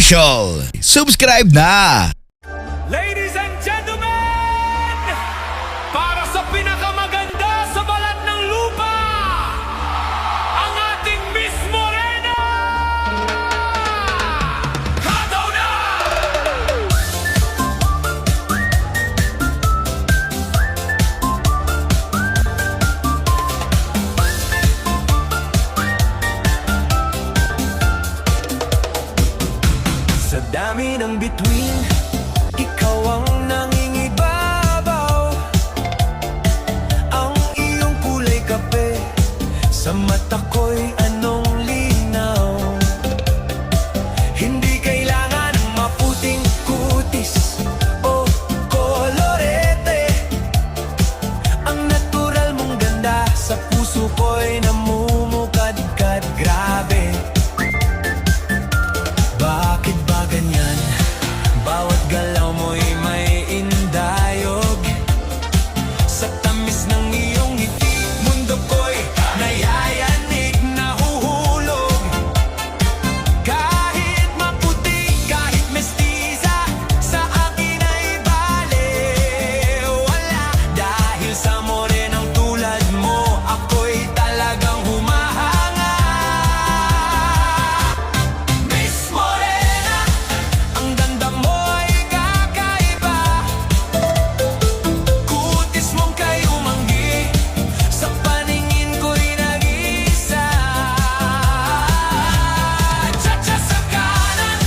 Official. Subscribe na! Ladies and gentlemen, para sa pinakamaganda sa balat ng lupa, ang ating Miss Morena! Hataw na! Sa dami ng bituin, ikaw ang nangingibabaw. Ang iyong kulay kape, sa mata ko'y anong linaw. Hindi kailangan ng maputing kutis o kolorete. Ang natural mong ganda, sa puso ko'y namumukadkad. Grabe, bakit ba ganyan? Bawat galaw mo'y may indayog. Sa tamis ng iyong ngiti, mundo ko'y nayayanig, nahuhulog. Kahit maputi, kahit mestiza, sa akin ay balewala. Dahil sa morenang tulad mo, ako'y talagang humahanga. Miss Morena, ang ganda mo ay kakaiba. Kutis mong kay umanggi, sa paningin ko'y nag-iisa. Cha-cha sa kanan,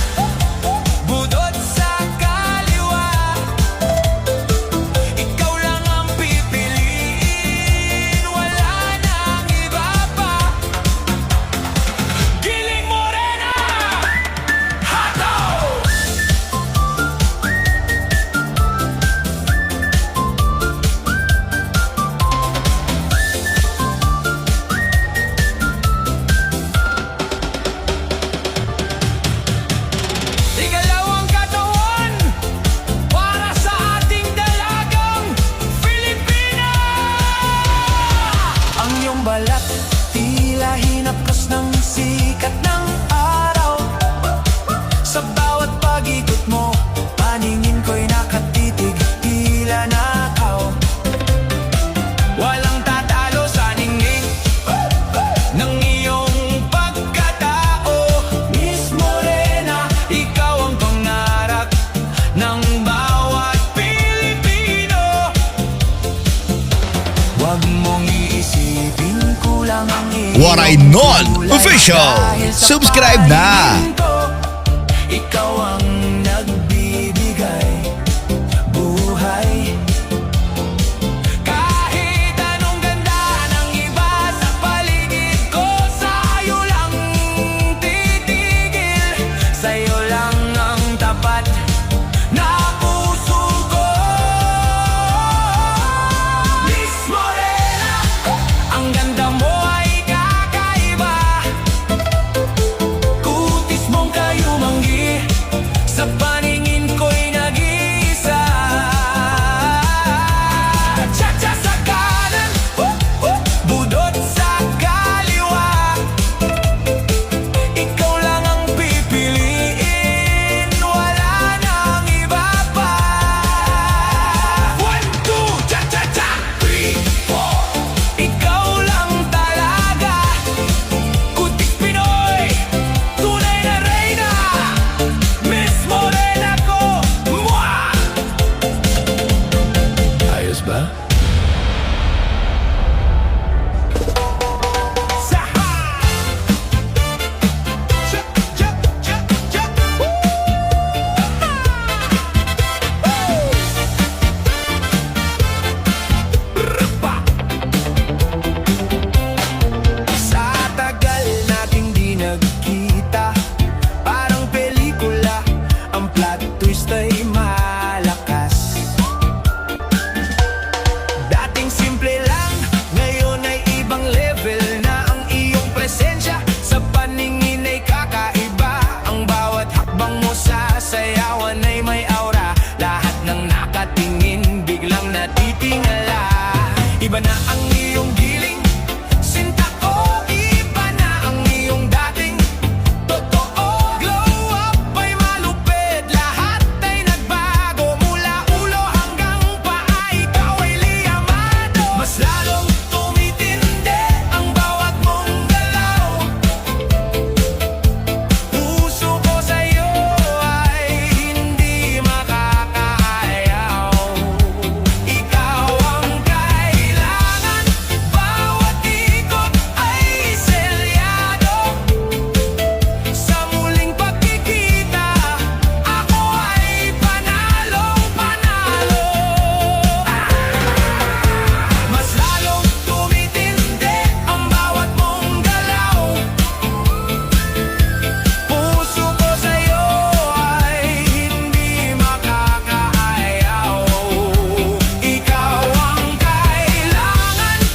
budot sa kaliwa. Ikaw lang ang pipiliin, wala nang iba pa. Giling Morena! Hataw! Ikalawang katawan para sa ating dalagang Pilipina! Ang iyong balat, tila hinaplos ng sikat ng araw. Sa bawat pag-ikot mo, paningin ko'y nakatitig, tila nakaw. Walang tatalo sa ningning ng iyong pagkatao. Miss Morena, ikaw ang pangarap ng bawat Pilipino. Huwag mong iisipin, kulang ang iyong What I Know kulay. Official. Dahil sa Subscribe na! paningin ko, ikaw ang nagbibigay buhay. Kahit anong ganda ng iba sa paligid ko, sa'yo lang titigil. Sa'yo lang ang tapat na puso ko. Miss Morena, ang ganda mo ay kakaiba. Kutis mong kay umanggi, sa paningin ko'y nag-iisa. Cha-cha sa kanan, budot sa kaliwa. Ikaw lang ang pipiliin, wala nang iba pa. 1, 2, cha-cha-cha, 3, 4. Ikaw lang talaga, kutik Pinoy, tunay na reyna. Miss Morena ko, mwah! Ayos ba? Saha! Cha, cha, cha, cha. Brpa! Sa tagal nating di nagkita, parang pelikula, ang plot twist ay malakas. Dating simple lang, ngayon ay ibang level na ang iyong presensya. Sa paningin ay kakaiba, ang bawat hakbang mo sa sayawan ay may aura. Lahat ng nakatingin biglang natitingala. Iba na ang iyong giling, sinta ko, iba na ang iyong dating. Totoo, glow up ay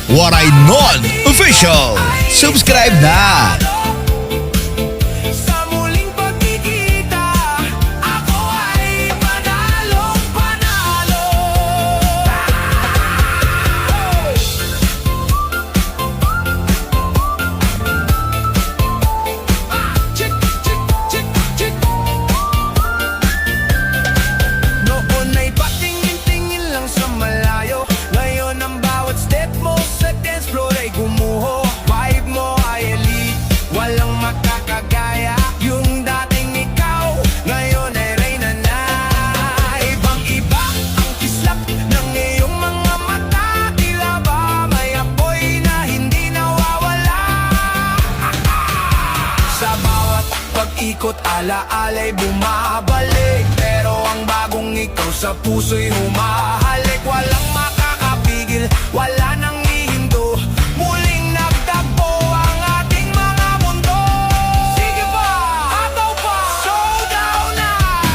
Waray Non Official. Subscribe na! Sa muling pagkikita, ako ay panalong panalo. Chick, chick, chick, chick. Noon ay patingin-tingin lang sa malayo. Ngayon ang bawat step mo sa dance floor ay gumuho. Vibe mo ay elite, walang makakagaya. Yung dating ikaw, ngayon ay reyna na. Ibang-iba ang kislap ng iyong mga mata. Tila ba may apoy na hindi nawawala. Sa bawat pag-ikot, ala-ala'y bumabalik. Pero ang bagong ikaw sa puso'y humahalik. Walang makakapigil, wala nang hihinto. Muling nagtagpo ang ating mga mundo. Sige pa, ataw pa, showdown na.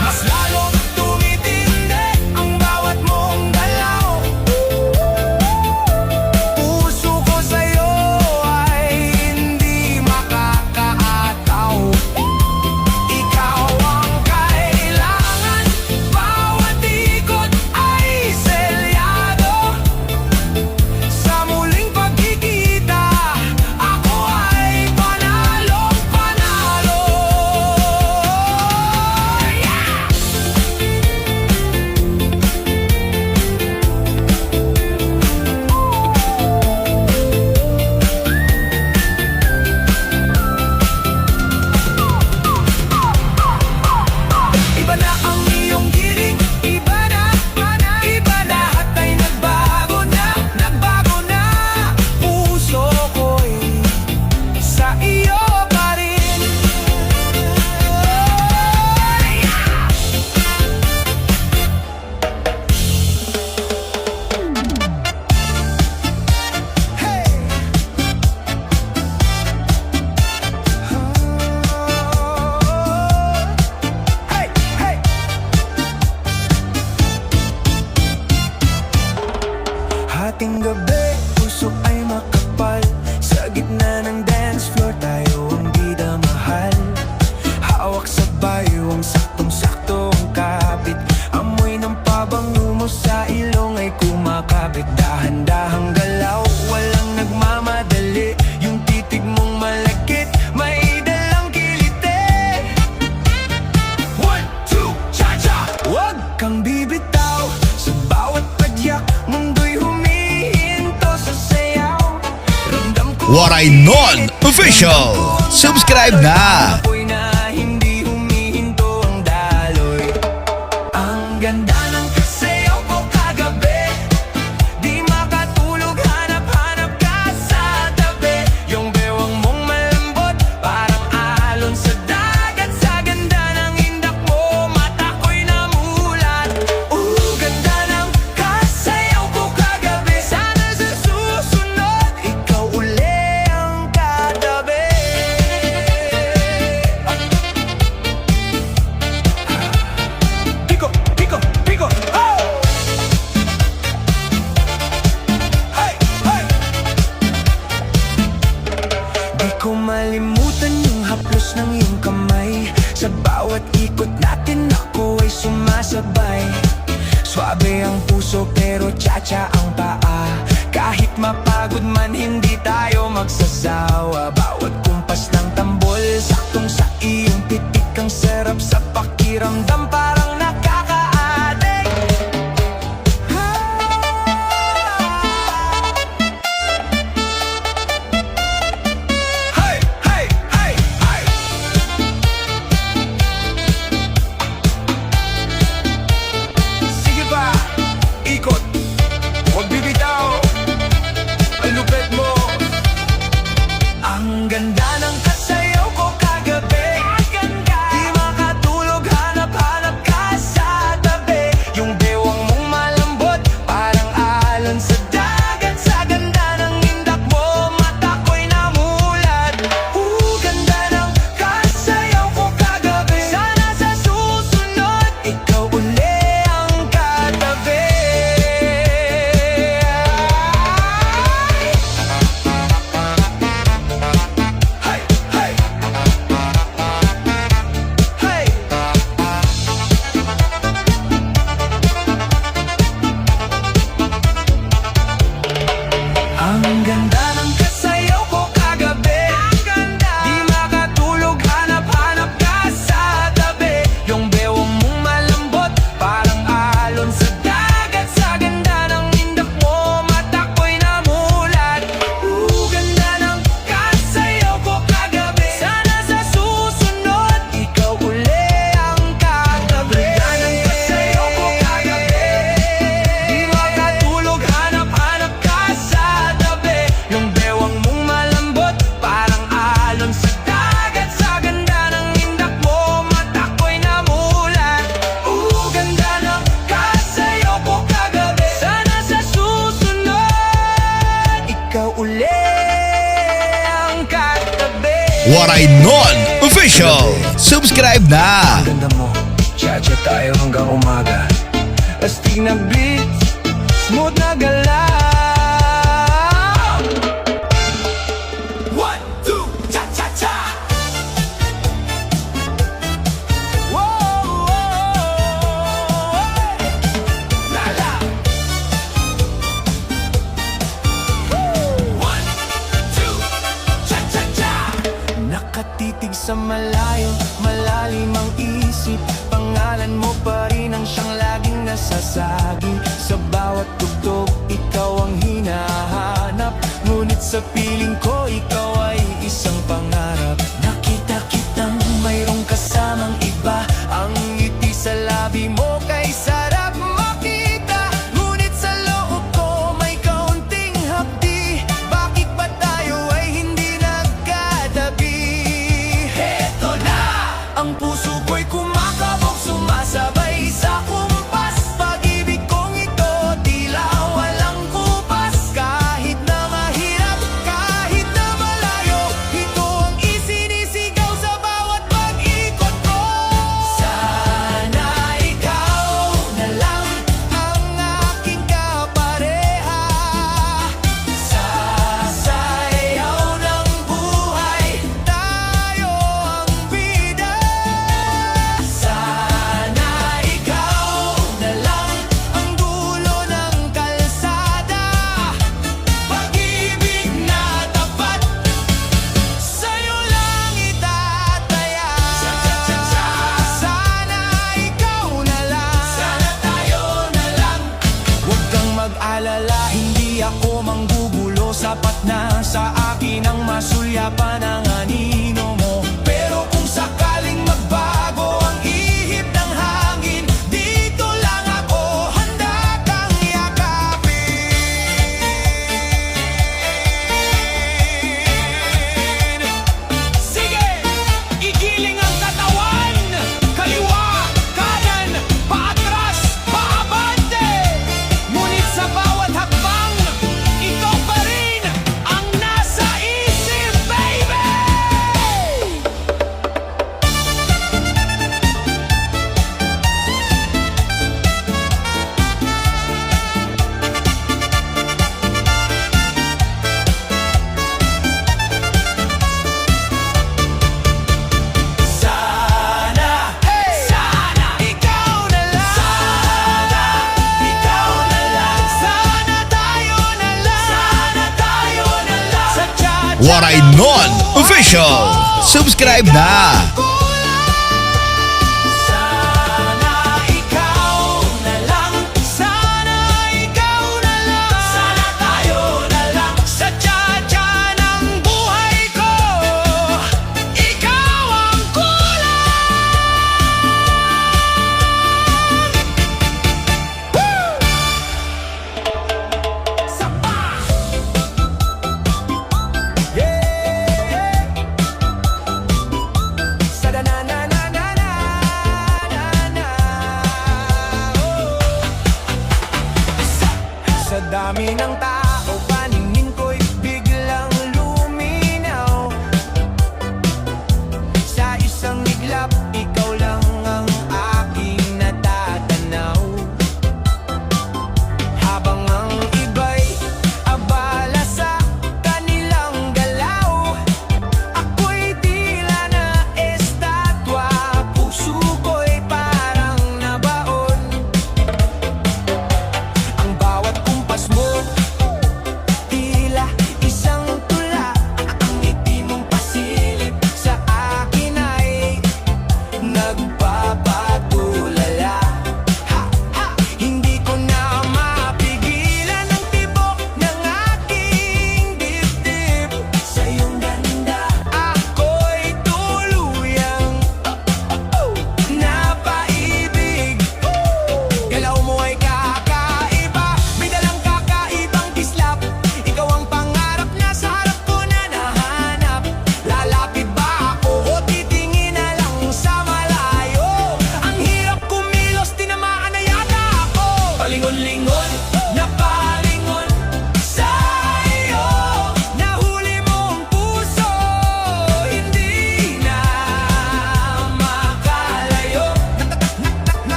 Mas lalong tumitindi ang bawat mong galaw. Puso ko sa'yo ay hindi makakaataw. Ikaw ang kailangan, bawat ikot ay selyado. Sa muling pagkikita, ako ay panalong panalo. Iba na ang iyong giring, iba na, iba na. Lahat ay nagbago na. Puso ko'y sa iyo pa rin. Hey, hey. Hating gabi, puso ay makapal. Sa gitna ng dance floor, tayo ang bida mahal. Hawak sa bayong saktong-saktong kapit. Amoy ng pabango mo sa ilong ay kumakapit. Dahan-dahang galaw, walang nagmamadali. Yung titig mong malagkit, may dalang kilite. 1, 2, cha-cha! Huwag kang bibitaw. Sa bawat padyak, mundo'y humihinto sa sayaw. Ramdam ko Waray Non Official. Subscribe na! apoy na hindi humihinto ang daloy. Ang ganda ng kasayaw ko kagabi. Di makatulog, hanap-hanap ka sa tabi. Yung bewang mong malambot, parang alon sa dagat. Sa ganda ng indak mo, mata ko'y namulat. Ganda ng kasayaw ko kagabi. Sana sa susunod, ikaw uli ang katabi. Pico, pico, pico, oh! Hey, hey! Di ko malimutan yung haplos ng iyong kamay. Sa bawat ikot natin ako ay sumasabay. Swabe ang puso pero cha-cha ang paa. Kahit mapagod man hindi tayo magsasawa. Bawat kumpas ng tambol, saktong sa iyong pitik. Ang sarap sa pakiramdam, parang nakaka-addict. Hey, hey, hey, hey! Sige pa, ikot, huwag bibitaw. Ang lupit mo. Ang Waray Non Official. Subscribe na. Ganda mo, chat-chat tayo hanggang umaga. Astig na beats, smooth na galaw. 1, 2, cha-cha-cha. Wow, lala. 1, 2, cha-cha-cha. Nakatitig sa malayo, malalim ang isip. Pangalan mo pa rin ang siyang laging nasasaging. Sa bawat tugtog, ikaw ang hinahanap. Ngunit sa piling ko, ikaw ay isang pangarap. Nakita kitang mayroong kasamang iba. Ang ngiti sa labi mo kay sarap makita. Ngunit sa loob ko may kaunting hapdi. Bakit ba tayo ay hindi nagkatabi? Heto na! Ang puso ko'y kumakabog, sumasabay sa kumpas. Pag-ibig kong ito, tila walang kupas. Kahit na mahirap, kahit na malayo, ito ang isinisigaw sa bawat pag-ikot ko. Sana ikaw na lang ang aking kapareha. Sasayaw ng buhay, tayo ang bida. Sana ikaw na lang ang dulo ng kalsada. Pag-ibig na tapat, sa'yo lang itataya. Sana ikaw na lang, sana tayo na lang. Huwag kang mag-alala, hindi ako manggugulo. Sapat na sa akin ang masulyapan ng anino mo. Pero kung sakaling magbago ang ihip ng hangin, dito lang ako, handa kang yakapin. Sige, igiling ang katawan. Kaliwa, kanan, paatras, paabante. Ngunit sa bawat hakbang, ikaw pa rin ang nasa isip, baby! Sana, sana ikaw na lang. Sana ikaw na lang. Sana tayo na lang. Sana tayo na lang. Sa cha-cha Waray Non Official. Subscribe na. Sana ikaw na lang. Sana ikaw na lang. Sana tayo na lang. Sa cha-cha ng buhay ko, ikaw ang kulang. Sapa! Yeah! Sa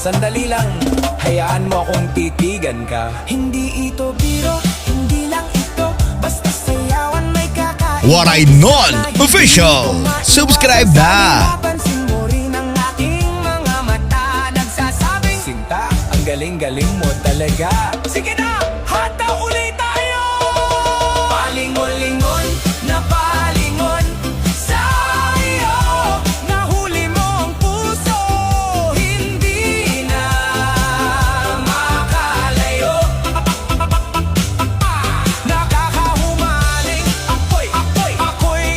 Sandali lang, hayaan mo akong titigan ka. Hindi ito biro, hindi lang ito, basta sayawan may kakain. Waray Non-Official. Subscribe na. Napansin mo rin ang aking mga mata, nagsasabing, Sinta, ang galing-galing mo talaga. Sige na, hata ulit tayo! Palingon-lingon na palingon sa iyo, nahuli mo ang puso, hindi na makalayo. Nakakahumaling, ako'y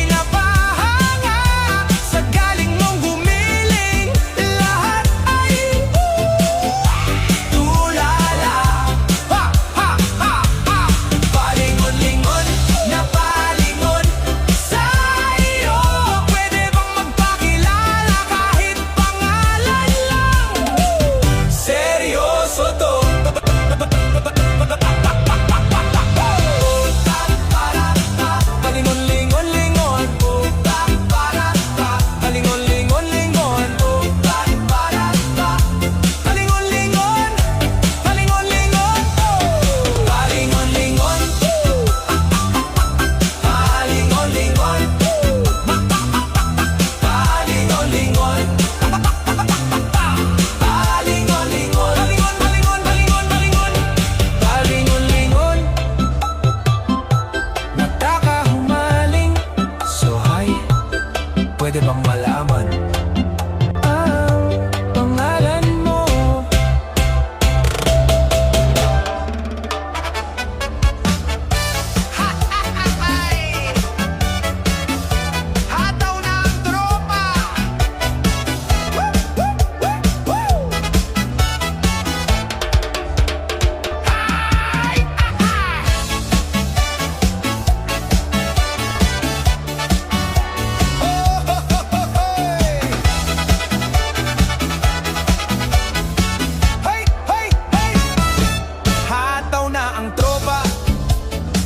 napahanga sa galing mong gumiling. Lahat ay tulala. Ha, ha, ha, ha. Palingon-lingon na palingon sa iyo, pwede bang magpakilala kahit pangalan lang? Seryoso to. Palingon-lingon-lingon, palingon-lingon-lingon, palingon-lingon, palingon-lingon, palingon-lingon, palingon-lingon, palingon-lingon, palingon-lingon, palingon-lingon, palingon-lingon. Nagkakahumaling, so hi, pwede bang malaman ang pangalan mo? Hataw na ang tropa! Hey, hey, hey! Hataw na ang tropa,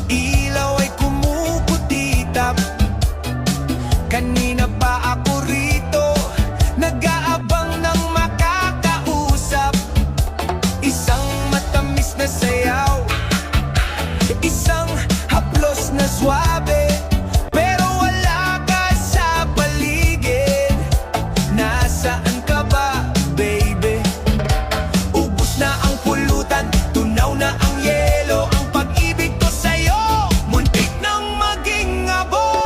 ilaw ay kumukutitap. Kanina pa ako rito, nag-aabang ng makakausap. Isang matamis na sayaw, isang haplos na swabe, pero wala ka sa paligid. Nasaan ka ba, baby? Ubus na ang pulutan, tunaw na ang yelo. Ang pag-ibig ko sa'yo, muntik nang maging abo.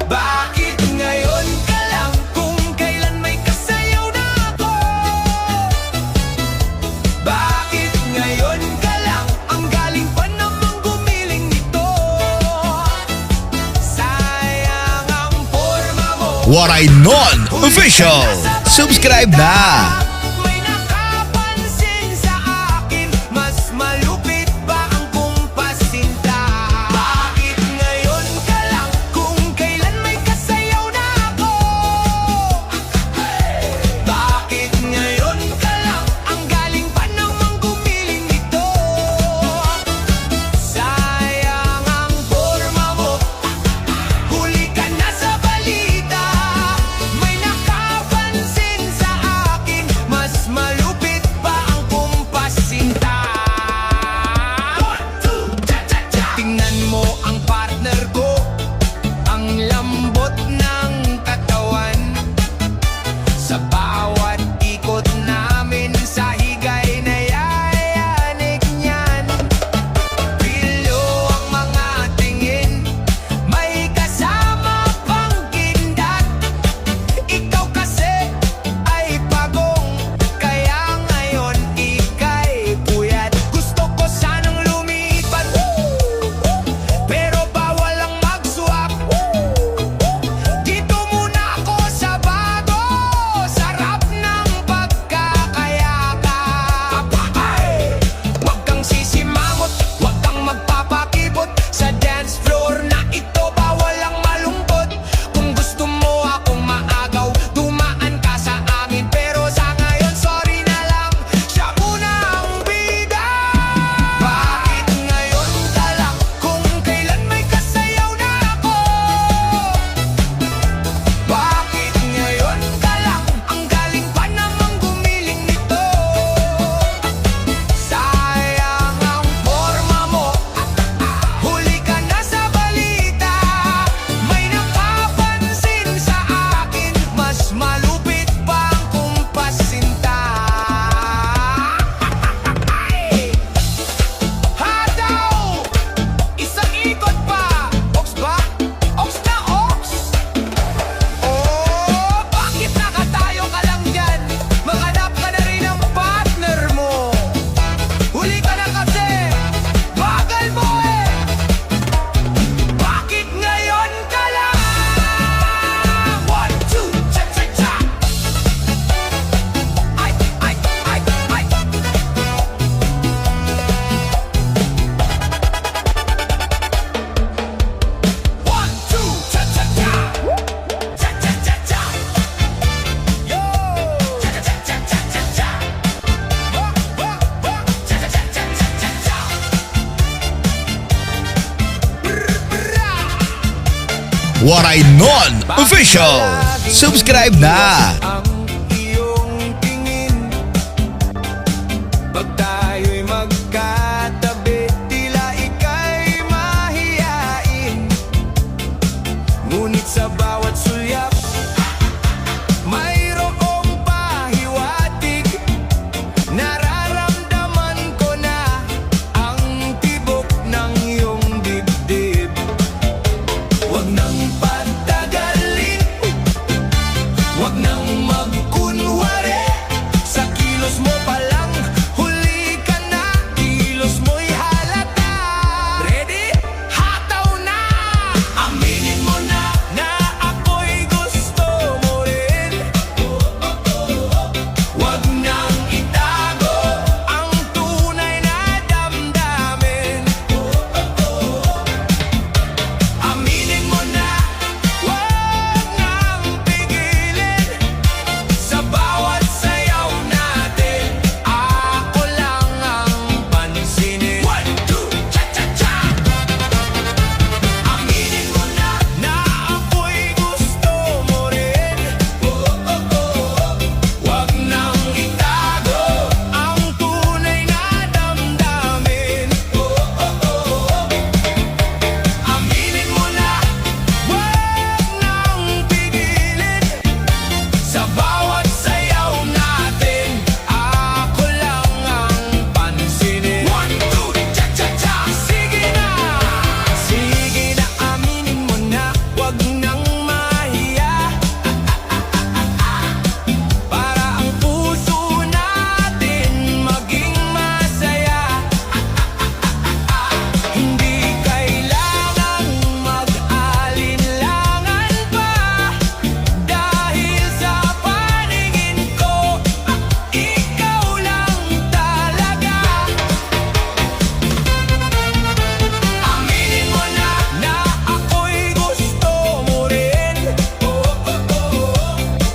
Bakit ngayon ka lang, kung kailan may kasayaw na ako? Bakit ngayon ka lang, ang galing pa namang gumiling nito? Sayang ang forma mo. Waray Non-Official. Subscribe na. May nakapansin sa akin, mas malupit ba ang kumpasinta? Bakit ngayon ka lang, kung kailan may kasayaw na ako? Bakit ngayon ka lang, ang galing pa namang gumiling nito? Sayang ang forma mo, huli ka na sa balita. May nakapansin sa akin, Waray Non Official. Subscribe na. Ang iyong tingin pag tayo'y magkatabi, tila ika'y mahiyain. Ngunit sa bawat sulyap, mayroong pahiwatig. Nararamdaman ko na ang tibok ng iyong dibdib. Huwag nang patagalin, huwag nang magkunwari. Sa kilos mo pa lang, huli ka na. Kilos mo'y halata. Ready? Hataw na! Aminin mo na na ako'y gusto mo rin. Huwag nang itago ang tunay na damdamin. Aminin mo na, huwag nang pigilin. Sa bawat sayaw natin, ako lang ang pansinin. 1, 2, cha-cha-cha. Aminin mo na na ako'y gusto mo rin. Huwag nang itago ang tunay na damdamin. Aminin mo na, huwag nang pigilin. Sa bawat sayaw natin, ako lang ang pansinin. 1, 2, cha-cha-cha. Sige na, aminin mo na, huwag nang mahiya. Para ang puso natin maging masaya. Hindi kailangang mag-alinlangan pa. Dahil sa paningin ko, ikaw lang talaga. Aminin mo na na ako'y gusto mo rin.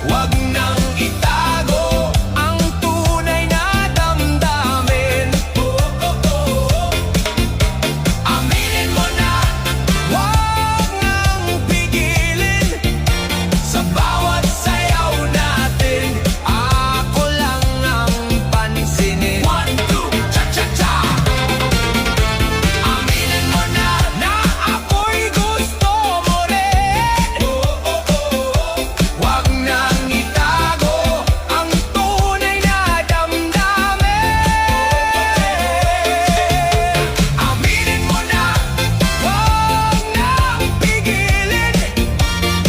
Huwag nang itago ang tunay na damdamin. Aminin mo na, huwag nang pigilin. Sa bawat sayaw natin, ako lang ang pansinin. 1, 2, cha-cha-cha. Aminin mo na na ako'y gusto mo rin. Huwag nang itago ang tunay na damdamin. Aminin mo na, huwag nang pigilin.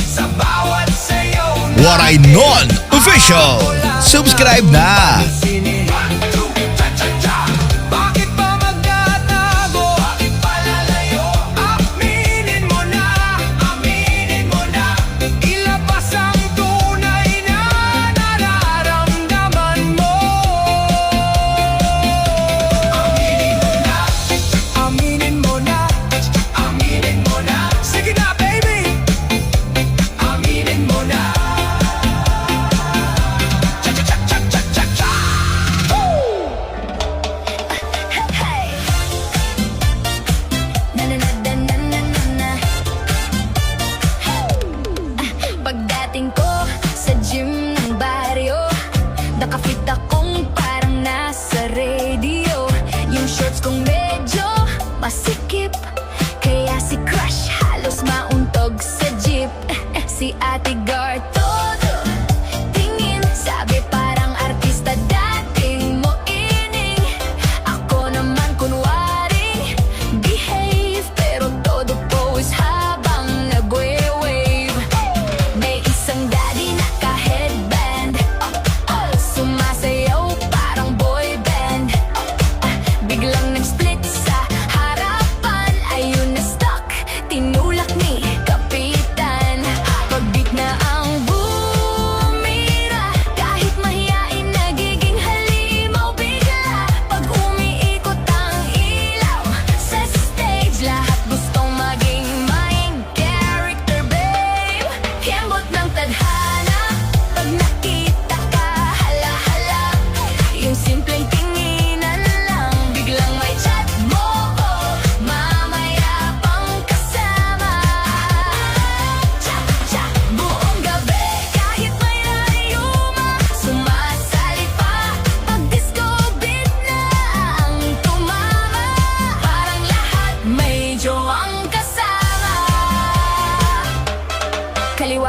Sa bawat sayaw natin, Waray Non Official. Subscribe na. 1, 2, cha-cha-cha. Bakit ba magtatago? Bakit pa lalayo? Aminin mo na, ilabas ang tunay na nararamdaman mo. Aminin mo na, sige na baby. Aminin mo na. Cha-cha-cha-cha-cha-cha. Hey! Na na na na na na na na. Pagdating ko sa gym ng baryo, nakafit akong parang nasa radio. Yung shorts kong medyo masikip, kaya si Crush halos mauntog sa jeep. Si Ate Gar todo tingin, sabi parang artista dating mo ining. Ako naman kunwaring behave, pero todo pose habang nagwe-wave. May isang daddy naka-headband, sumasayaw parang boy band. Biglang nag-split sa harapan, ayun na stuck, tinulak ni Kapitan. Pag-beat na ang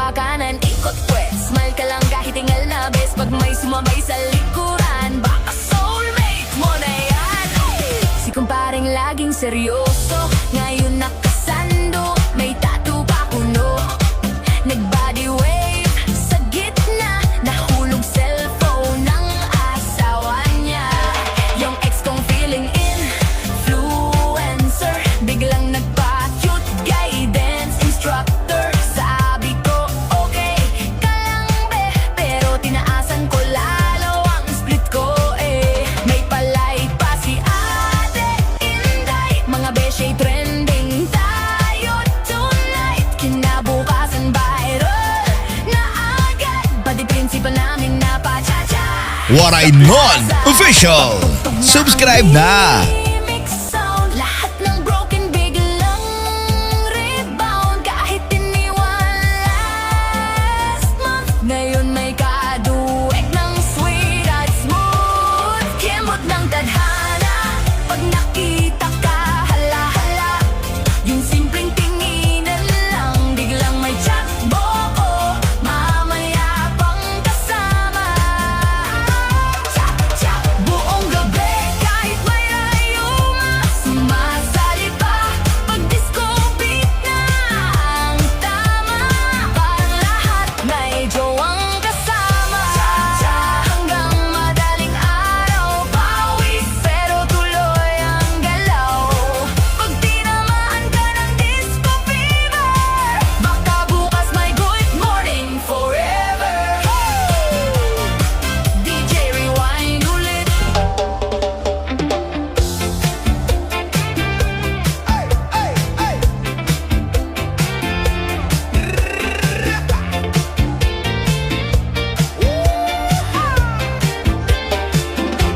kaliwa kanan, ikot pwes. Smile ka lang kahit tingal na bes. Pag may sumabay sa likuran, baka soulmate mo na yan. Si kumparing laging seryoso, ngayon nakasando, may tattoo pa kuno. Nag-body wave sa gitna, nahulog cellphone ng asawa niya. Yung ex kong feeling influencer, biglang nagpa-cute guidance instructor. Sabi ko, okay ka lang be, pero tinaasan ko lalo ang split ko eh. May palay pa si Ate Inday, mga beshe trending tayo tonight. Kinabukasan viral na agad, pati prinsipal namin napachacha. What I Known Official. Subscribe na. Remix sound, lahat ng broken biglang rebound. Kahit iniwan last month, ngayon may kaduwek ng sweet at smooth. Kimot ng tadhana, pag nakita ka, hala-hala. Yung simpleng tinginan lang, biglang may chat buo, mamaya pang kasama. Chat, buong gabi, kahit may ayuma, sumasali pa, pag disco beat na ang tama. Parang lahat may jowang kasama. Hanggang madaling araw, pawis, pero tuloy ang galaw. Pag tinamaan ka ng disco fever, baka bukas may good morning forever. DJ Rewind ulit.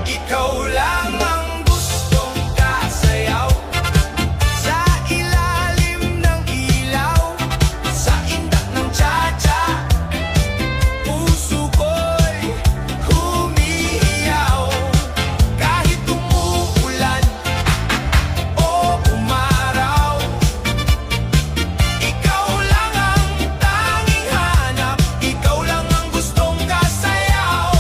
Ikaw lang ang gustong kasayaw sa ilalim ng ilaw, sa indak ng tsa-tsa. Puso ko'y humihiyaw kahit umuulan o umaraw. Ikaw lang ang tanging hanap, ikaw lang ang gustong kasayaw.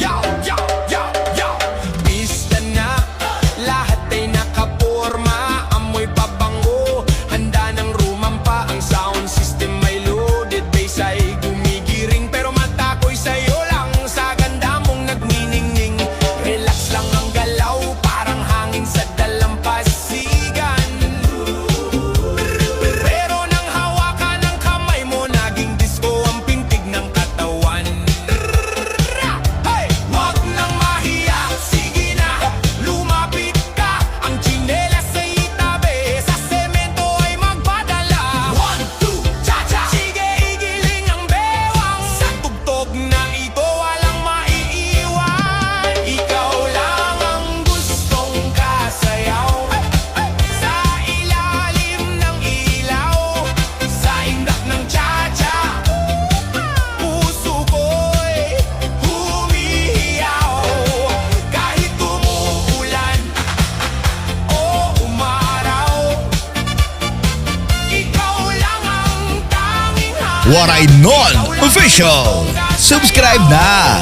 Yaw, yaw, yaw, yaw. Pista na, lahat ay nakaporma, amoy pabango, handa ng rumampa. Ang sound system ay loaded, bass ay gumigiring, pero mata ko'y sa'yo lang, sa ganda mong nagniningning. Relax lang ang galaw, parang hangin sa dalampasigan. Pero nang hawakan ng kamay mo, naging disco ang pintig ng katawan. Hey! Wag nang mahiya, sige na, lumapit ka. Ang tsinelas ay itabi, sa semento ay magpadala. 1, 2, cha-cha! Sige, igiling ang bewang, sa tugtog na ito walang maiiwan. Ikaw lang ang gustong kasayaw sa ilalim ng ilaw, sa indak ng tsa-tsa. Puso ko'y humihiyaw kahit umuulan o umaraw. Ikaw lang ang tanging hanap, What I Known Official. Subscribe na.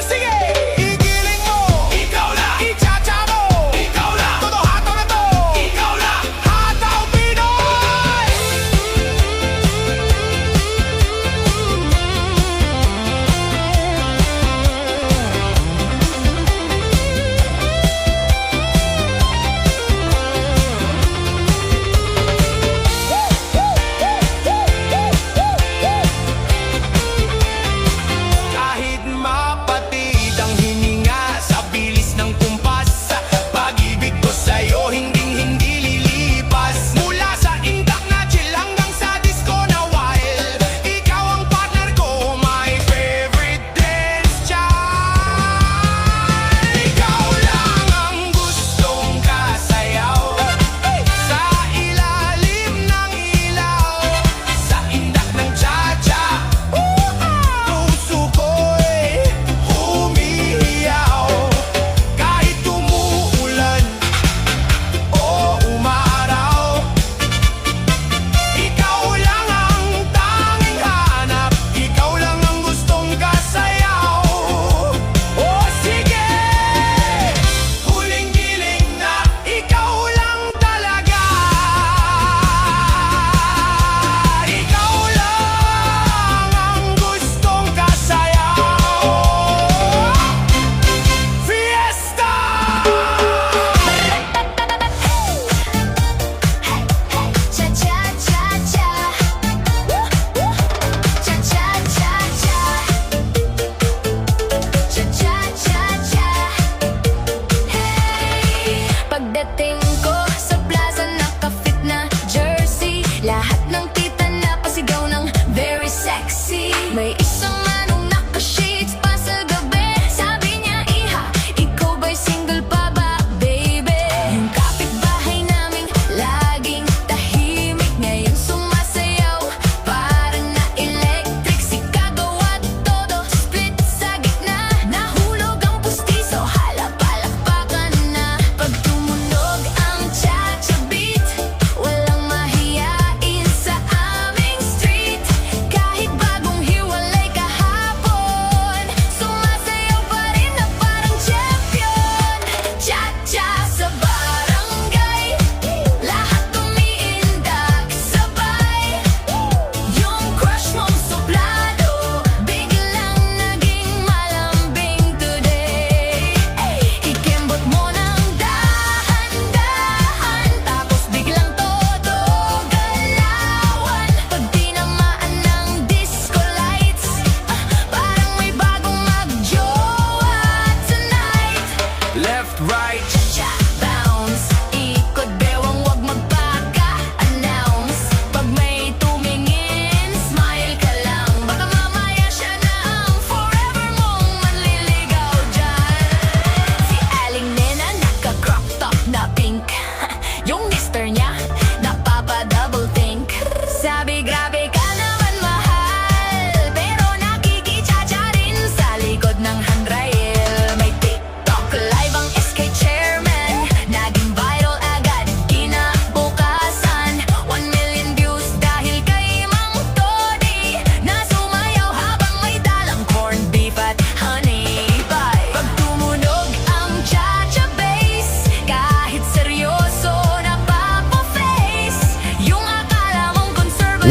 sige, igiling mo, ikaw lang. Itsa-tsa mo, ikaw lang. Todo hataw na to, ikaw lang. Hataw Pinoy! Kahit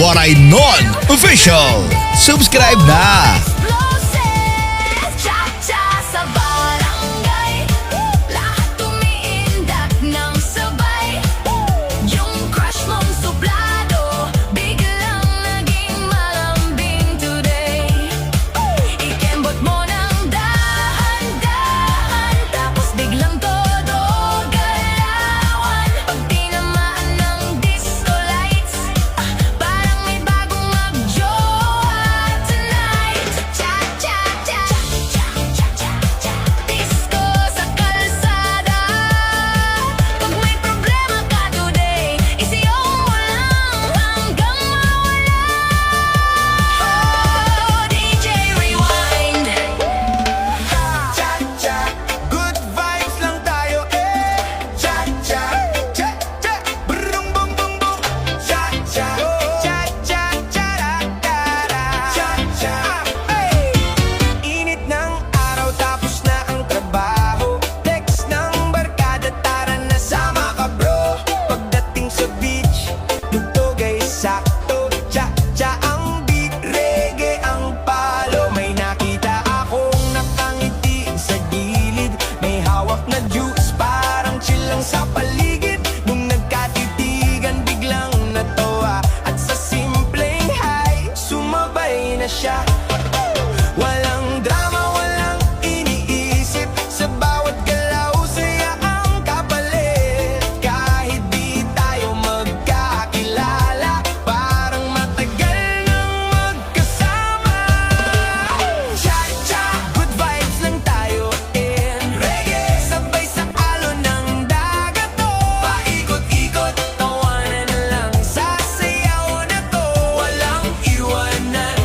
Waray Non Official. Subscribe na! Explosive, cha-cha sa barangay. Lahat tumiindak ng sabay. Yung crush mong suplado, biglang naging malambing today. Ikembot mo ng dahan-dahan, tapos biglang todo galawan. Pag tinamaan ng disco lights, parang may bagong magjowa tonight. Cha-cha-cha-cha-cha-cha-cha, disco sa kalsada. Pag may problema ka today, isiyaw mo lang hanggang mawala. Oh, DJ Rewind. Cha-cha, good vibes lang tayo Cha-cha, cha-cha, brung bung bung bung. Cha-cha, cha-cha, cha-ra-ra-ra. Cha-cha, init ng araw tapos na ang trabaho. Text ng barkada, tara na sama ka bro. Pagdating sa beach, tugtog ay sakto. Cha-cha ang beat, reggae ang palo. May nakita akong nakangiti sa gilid. May hawak na juice, parang chill lang sa paligid. Nung nagkatitigan, biglang natawa. At sa simpleng hi, sumabay na siya. Walang drama, walang iniisip. Sa bawat galaw, saya ang kapalit. Kahit di tayo magkakilala, parang matagal nang magkasama. Cha-cha, good vibes lang tayo reggae, sabay sa alon ng dagat to. Paikot-ikot, tawanan lang, sasayaw na to. Walang iwanan.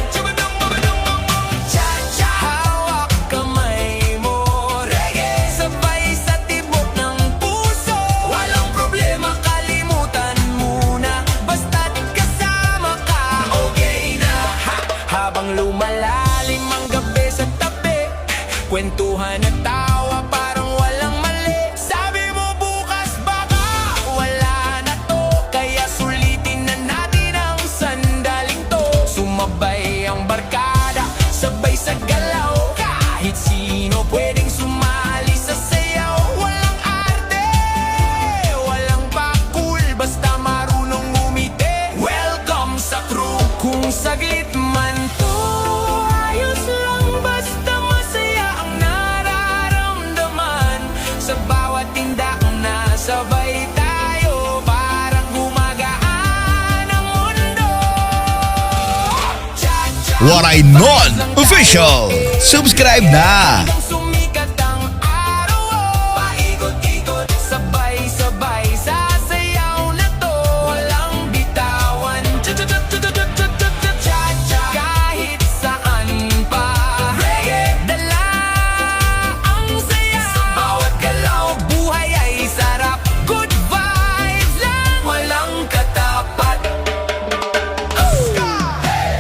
Cha-cha, hawak kamay mo, reggae, sabay sa tibok ng puso. Walang problema, kalimutan muna, basta't kasama ka, okay na. Habang lumalalim ang gabi sa tabi, kwentuhan at tawa parang walang mali. Sabi mo bukas baka wala na to, kaya sulitin na natin ang sandaling to. Sumabay ang barkada, sabay sa galaw. Kahit sino pwedeng sumali sa sayaw. Walang arte, walang pakul, basta marunong umiti. Welcome sa crew. Kung saglit man to, ayos lang, basta masaya ang nararamdaman. Sa bawat tindak na sabay tayo, parang gumagaan ang mundo. Cha-cha, Waray Non Official. Subscribe na! hanggang sumikat ang araw. Paikot-ikot, sabay-sabay, sasayaw na to. Walang bitawan. Cha-cha, kahit saan pa, reggae, dala ang saya. Sa bawat galaw, buhay ay sarap. Good vibes lang, walang katapat.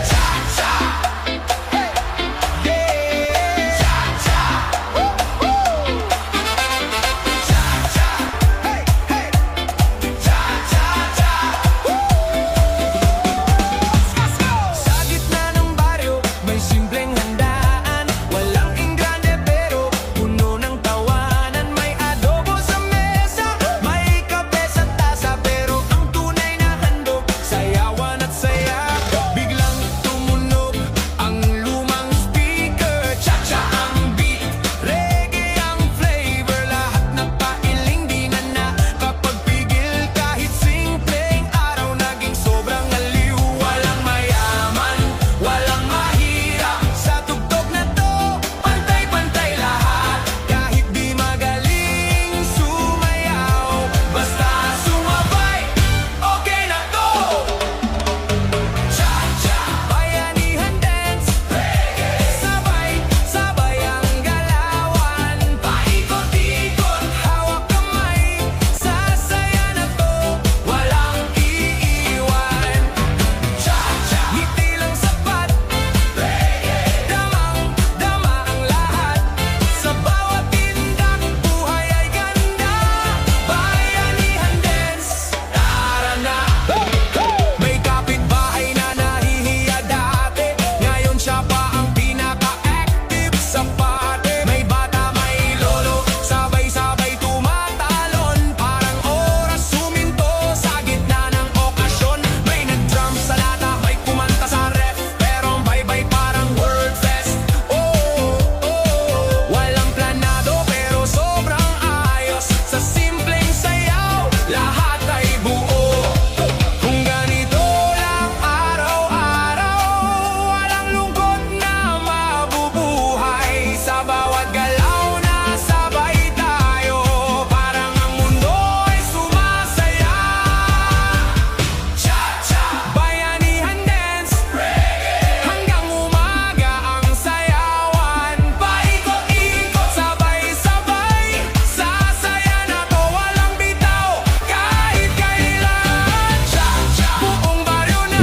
Cha-cha, yeah. Cha-cha,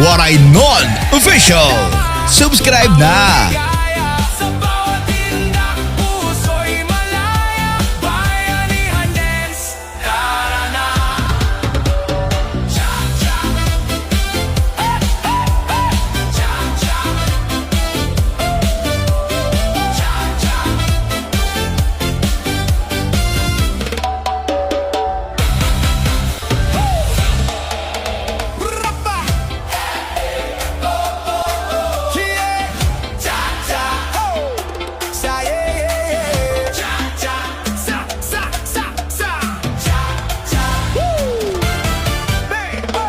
Waray Non Official. Subscribe na! Sa bawat tindak, puso'y malaya. Bayanihan dance, tara na. Cha-cha. Hey, hey, hey. Cha-cha. Cha-cha. Rapa. Yeah. Cha-cha. Sa yeah. Cha-cha. Sa. Cha-cha.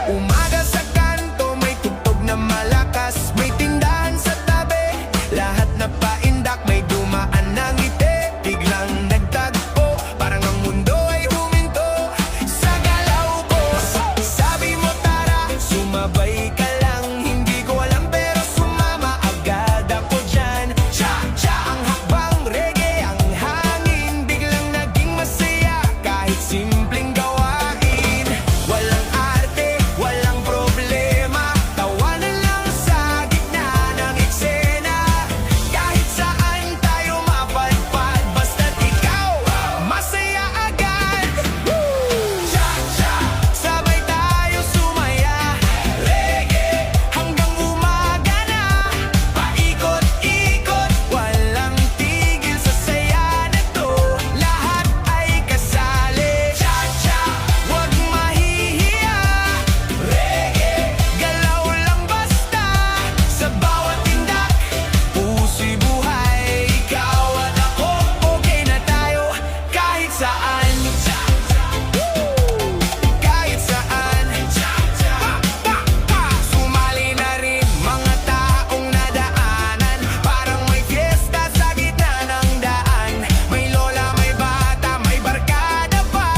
Umaga sa kanto, may tugtog na malakas. May tindahan sa tabi, lahat na paindak. May dumaan na ngiti, biglang nagtagpo. Parang ang mundo ay huminto sa galaw ko. Sabi mo tara, sumabay ka lang. Hindi ko alam pero sumama agad ako dyan. Cha-cha ang hakbang, reggae ang hangin. Biglang naging masaya kahit simpleng gawain. Walang arte, walang problema. Tawanan lang sa gitna ng eksena. Kahit saan tayo mapadpad, basta't ikaw masaya agad. Cha-cha, sabay tayo sumaya. Reggae hanggang umaga na. Paikot-ikot, walang tigil sa saya na to. Lahat ay kasali. Cha-cha, wag mahihiya. Reggae, galaw lang basta. Sa bawat tindak, puso'y buhay. Ikaw at ako, okay na tayo kahit saan. Kahit saan. Sumali na rin mga taong nadaanan. Parang may fiesta sa gitna ng daan. May lola, may bata, may barkada pa.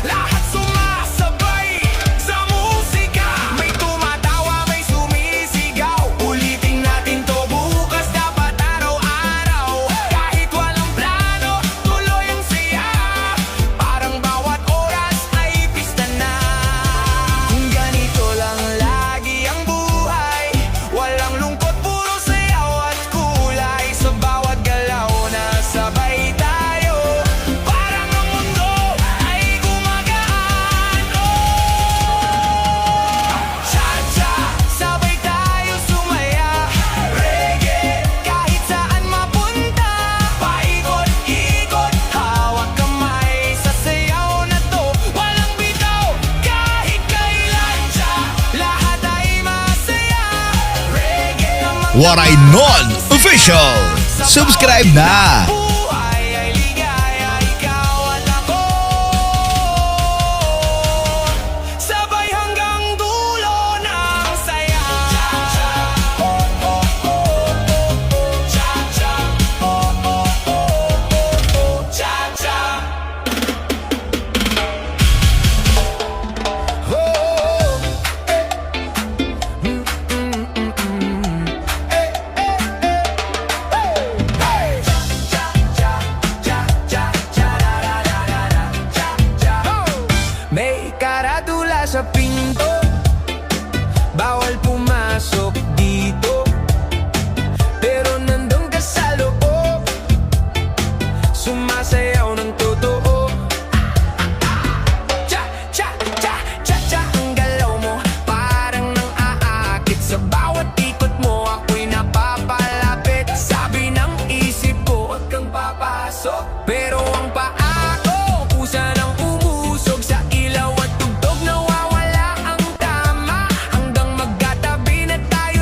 Lahat sumasabay sa musika. May tumatawa, may sumisigaw. Ulitin natin to bukas, dapat araw-araw. Kahit walang plano, tuloy ang saya. Parang bawat oras ay pista na. Ganito lang lagi ang buhay. Walang lungkot, puro sayaw at kulay. Sa bawat galaw na sabay tayo. Parang ang mundo ay gumagaan. Cha-cha, sabay tayo sumaya. Reggae, kahit saan mapunta. Paikot-ikot, hawak kamay sa sayaw na to. Walang bitaw, kahit kailan. Cha, lahat ay masaya. Reggae naman Waray Non Official. Subscribe na! buhay ay ligaya, ikaw at ako. Sabay hanggang dulo ng saya. Cha-cha, oh, oh, oh, oh, oh. Cha-cha, oh, oh, oh, oh, oh. Cha-cha. Oh, eh. May karatula sa pinto, bawal pumasok dito. Pero nandun ka sa loob, sumasayaw ng totoo. Cha, cha, cha, cha, cha, ang galaw mo parang nang aakit. Sa bawat ikot mo ako'y napapalapit. Sabi ng isip ko, huwag kang papasok. Pero ang paa ko, pusa ng umusog. Sa ilaw at tugtog nawawala ang tama. Hanggang magkatabi na tayo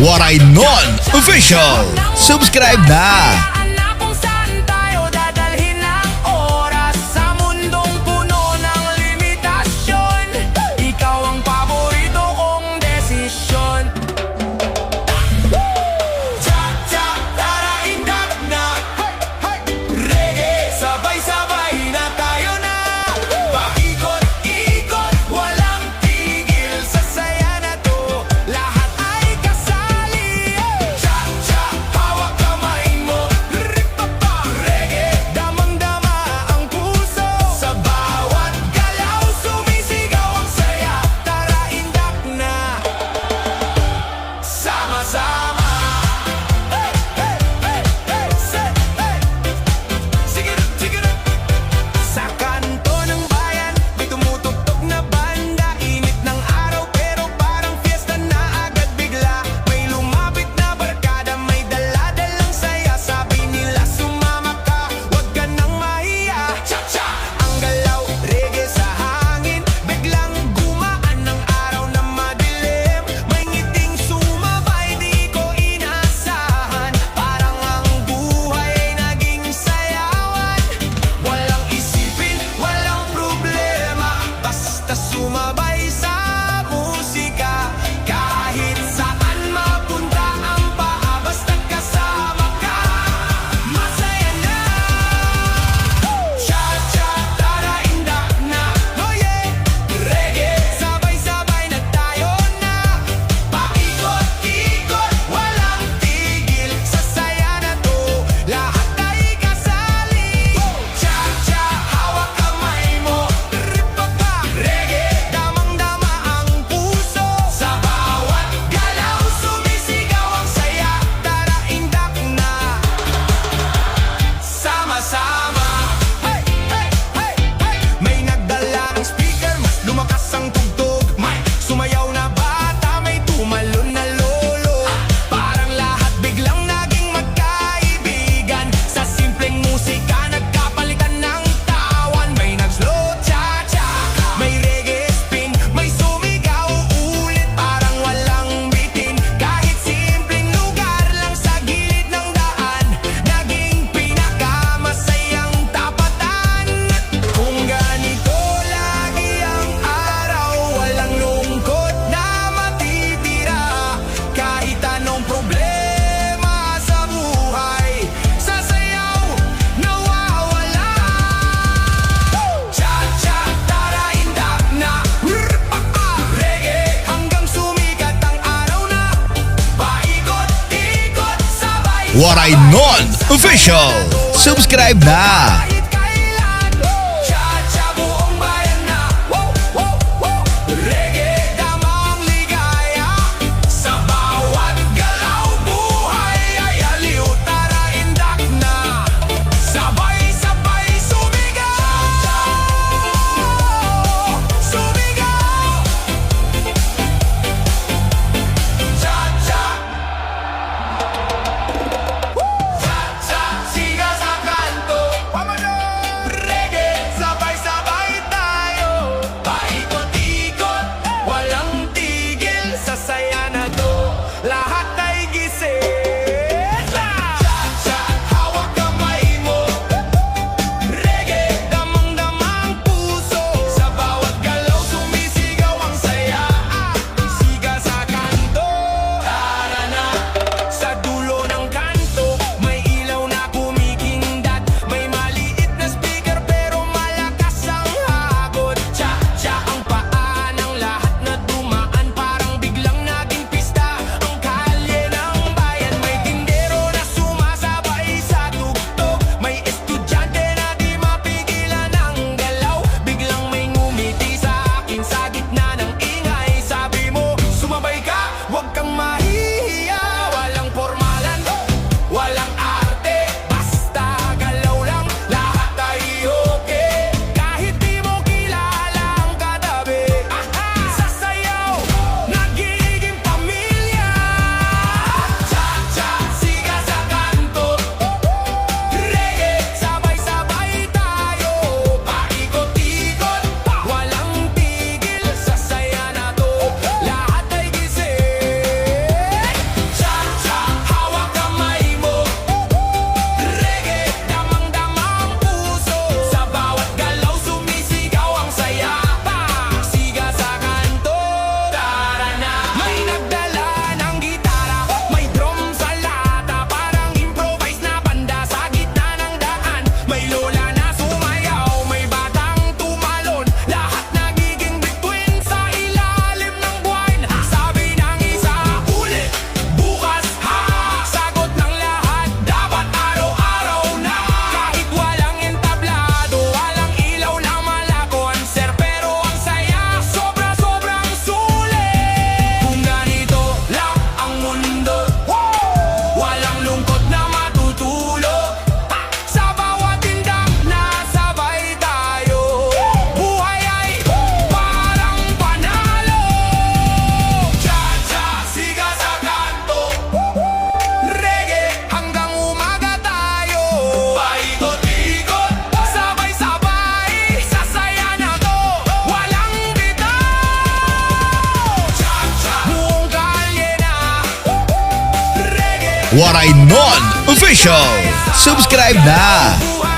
Waray Non Official. Subscribe na! Anak, kung saan tayo dadalhin ang oras sa mundong puno ng limitasyon. Ikaw ang paborito kong desisyon. Cha-cha, tara indak na. Reggae, sabay-sabay na tayo na. Paikot-ikot, walang tigil. Sa saya na to, lahat ay kasali. Cha-cha, hawak kamay mo. Rip-pa-pa, reggae, damang-dama ang puso. Sa bawat galaw, sumisigaw ang saya. Tara indak na. Sama-sama. Hey, hey, hey, hey, say, hey. Sige na, sige na. Sa kanto ng bayan, may tumutugtog na banda. Init ng araw pero parang fiesta na agad bigla. May lumapit na barkada, may dala-dalang saya. Sabi nila sumama ka, wag ka nang mahiya. Cha-cha, ang galaw, reggae sa hangin. Biglang gumaan ng araw na madilim. May ngiting sumabay, di ko inaasahan. Parang ang buhay ay naging sayawan. Walang isipin, walang problema. Basta sumabay sa musika. Kahit saan mapunta ang paa, basta kasama ka, masaya na. Cha-cha, tara indak na. Oh yeah, reggae, sabay-sabay na tayo na. Paikot-ikot, walang tigil. Sa saya na to, lahat ay kasali. Cha-cha, hawak kamay mo. Rip-pa-pa, reggae, damang-dama ang puso. Sa bawat galaw, sumisigaw ang saya. Tara indak na. Sama-sama. Hey, hey, hey, hey. May nagdala ng speaker, mas lumakas ang tugtog. May sumayaw na bata, may tumalon na lolo. Parang lahat biglang naging magkaibigan. Sa simpleng musika, nagkapalitan ng tawan. May nag-slow cha-cha, may reggae spin, may sumigaw ulit, parang walang bitin. Kahit simpleng lugar lang sa gilid ng daan, naging pinakamasayang tapatan. Kung ganito lagi ang araw, walang lungkot na matitira. Kahit anong problema sa buhay, sa sayaw nawawala. Cha-cha, tara indak na. Rip-pa-pa, reggae, hanggang sumikat ang araw na. Paikot-ikot, sabay. Waray Non Official. Subscribe na! Kahit kailan, cha-cha buong bayan na. Wow, wow, wow. Reggae, damang ligaya. Sa bawat galaw, buhay ay aliw. Tara indak na. Sabay-sabay sumigaw. Sumigaw. Cha-cha. Cha-cha, siga sa kanto. Waray Non Official. Subscribe na!